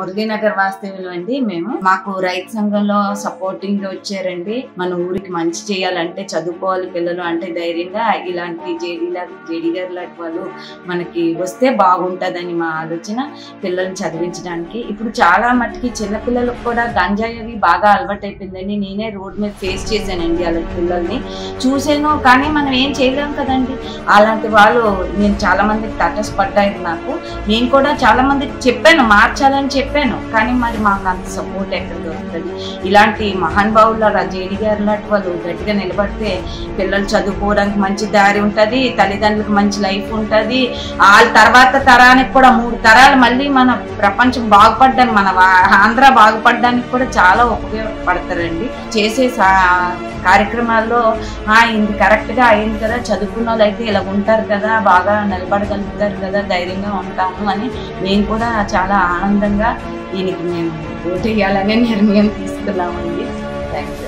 మురళీనగర్ వాస్తవ్యులు అండి. మేము మాకు రైతు సంఘంలో సపోర్టింగ్ వచ్చారండి. మన ఊరికి మంచి చేయాలంటే చదువుకోవాలి పిల్లలు అంటే ధైర్యంగా ఇలాంటి జేడీ గారు లాంటి వాళ్ళు మనకి వస్తే బాగుంటుందని మా ఆలోచన. పిల్లల్ని చదివించడానికి ఇప్పుడు చాలా మట్టుకి చిన్న పిల్లలకు కూడా గంజాయి అవి బాగా అలవాటు అయిపోయిందండి. నేనే రోడ్ మీద ఫేస్ చేశానండి అలాంటి పిల్లల్ని చూసాను. కానీ మనం ఏం చేయలేం కదండి. అలాంటి వాళ్ళు నేను చాలా మందికి టచ్ పడ్డాయి నాకు. నేను కూడా చాలా మందికి చెప్పాను, మార్చాలని చెప్పాను. కానీ మరి మాకు అంత సపోర్ట్ ఎక్కడ దొరుకుతుంది? ఇలాంటి మహానుభావుల జేడీ గారు లాంటి వాళ్ళు గట్టిగా నిలబడితే పిల్లలు చదువుకోవడానికి మంచి దారి ఉంటుంది, తల్లిదండ్రులకు మంచి లైఫ్ ఉంటుంది. వాళ్ళ తర్వాత తరానికి కూడా 3 తరాలు మళ్ళీ మన ప్రపంచం బాగుపడడానికి, మన ఆంధ్ర బాగుపడడానికి కూడా చాలా ఉపయోగపడతారండి. చేసే కార్యక్రమాల్లో ఇది కరెక్ట్గా అయింది కదా, చదువుకున్న వాళ్ళు అయితే ఇలా ఉంటారు కదా, బాగా నిలబడగలుగుతారు కదా, ధైర్యంగా ఉంటాము అని మేము కూడా చాలా ఆనందంగా దీనికి మేము ఓటు వేయాలనే నిర్ణయం తీసుకున్నామండి. థ్యాంక్స్.